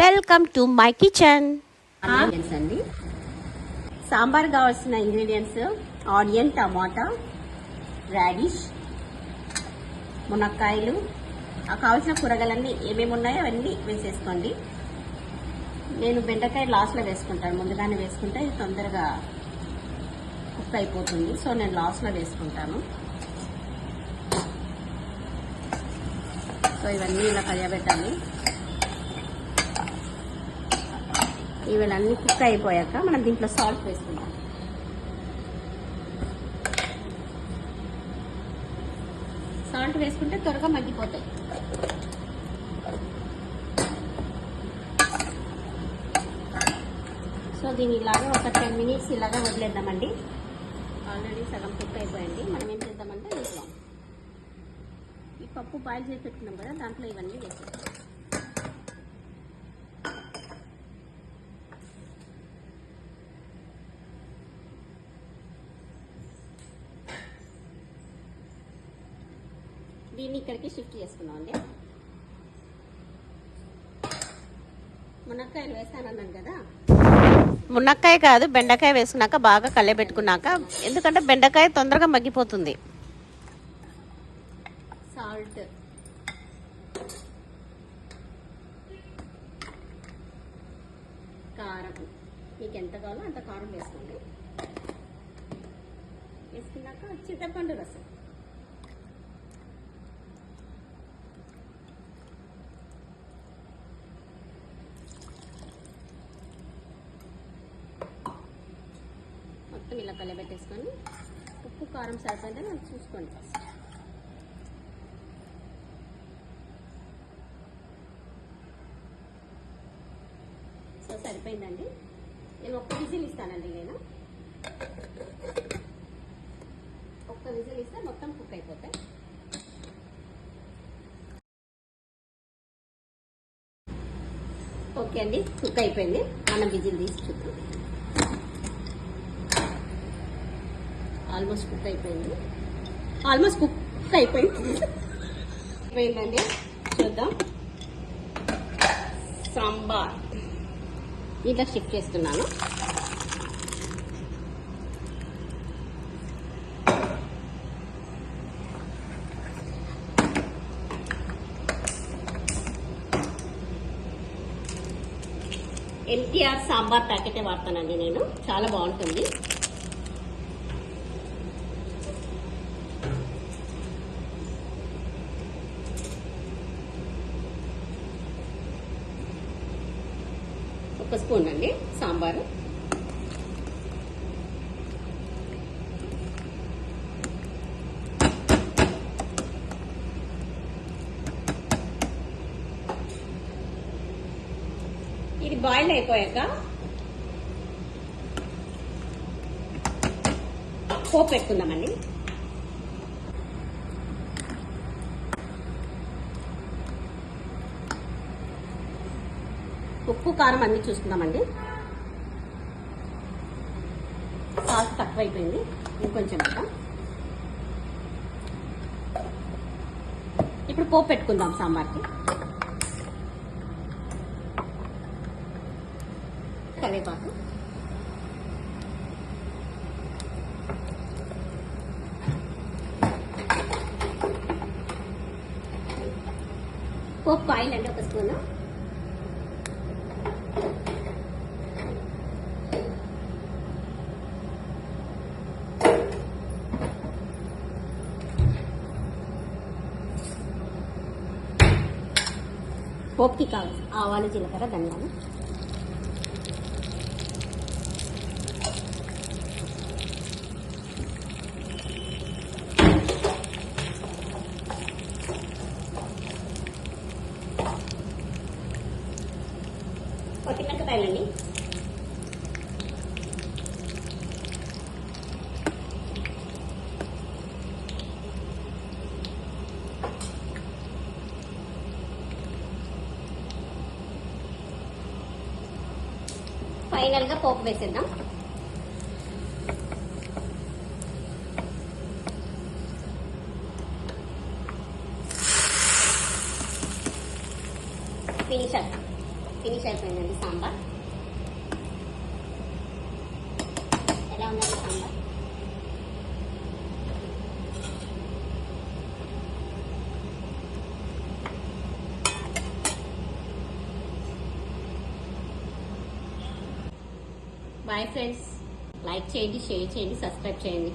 Welcome to my kitchen. అండి సాంబార్ కావాల్సిన ingredients onion, టమాటా, radish, మునక్కాయలు, కావాల్సిన కూరగాయలన్నీ ఏమేమి ఉన్నాయో అవన్నీ వేసేసుకోండి. నేను బెండకాయ లాస్ట్లో వేసుకుంటాను, ముందుగానే వేసుకుంటే ఇది తొందరగా కుక్ అయిపోతుంది. సో నేను లాస్ట్లో వేసుకుంటాను. సో ఇవన్నీ ఇలా కలియబెట్టాలి. ఇవన్నీ కుక్ అయిపోయాక మనం దీంట్లో సాల్ట్ వేసుకుందాం. సాల్ట్ వేసుకుంటే త్వరగా మగ్గిపోతాయి. సో దీన్ని ఇలాగా ఒక 10 minutes ఇలాగా వదిలేద్దామండి. ఆల్రెడీ సగం కుక్ అయిపోయింది. మనం ఏం చేద్దామంటే ఇంట్లో ఈ పప్పు బాయిల్ చేసి పెట్టుకున్నాం కదా, దాంట్లో ఇవన్నీ వేసేద్దాం. దీన్ని ఇక్కడికి షిఫ్ట్ చేసుకున్నాం అండి. మునక్కాయలు వేస్తానన్నాను కదా, మునక్కాయ కాదు బెండకాయ వేసుకున్నాక బాగా కలియబెట్టుకున్నాక, ఎందుకంటే బెండకాయ తొందరగా మగ్గిపోతుంది. సాల్ట్, కారం, మీకు ఎంత కావాలో అంత కారం వేసుకోండి. వేసుకున్నాక చింతపండు రసం, మొత్తం ఇలా కలియబెట్టేసుకొని ఉప్పు కారం సరిపోయిందని మనం చూసుకోండి ఫస్ట్. సో సరిపోయిందండి. నేను ఒక్క విజిల్ ఇస్తానండి. నేను ఒక్క విజిల్ ఇస్తే మొత్తం కుక్ అయిపోతాయి. ఓకే అండి, కుక్ అయిపోయింది. మనం విజిల్ తీసి చూద్దాం. ఆల్మోస్ట్ కుక్ అయిపోయింది. అయిపోయిందండి. చూద్దాం. సాంబార్ ఇట్లా షిఫ్ట్ చేస్తున్నాను. ఎన్టీఆర్ సాంబార్ ప్యాకెటే వాడతానండి నేను, చాలా బాగుంటుంది. ఒక స్పూన్ అండి సాంబారు. ఇది బాయిల్ అయిపోయాక పోపు పెట్టుకుందామండి. ఉప్పు కారం అన్ని చూసుకుందామండి. సాల్ట్ తక్కువైపోయింది, ఇంకొంచెం కదా. ఇప్పుడు పోపు పెట్టుకుందాం సాంబార్కి. కరివేపాకు, పోపు ఆయిల్ అండి ఒక స్పూను, పోపుకి కావాలి ఆవాలు, జీలకర్ర, ధనియాలు, పచ్చిమిరపకాయలండి, ఫైనల్ గా పోపు వేసేద్దాం. ఫినిషర్ ఫినిష్ అయిపోయిందండి సాంబార్. ఎలా ఉందండి సాంబార్? బాయ్ ఫ్రెండ్స్, లైక్ చేయండి, షేర్ చేయండి, సబ్స్క్రైబ్ చేయండి.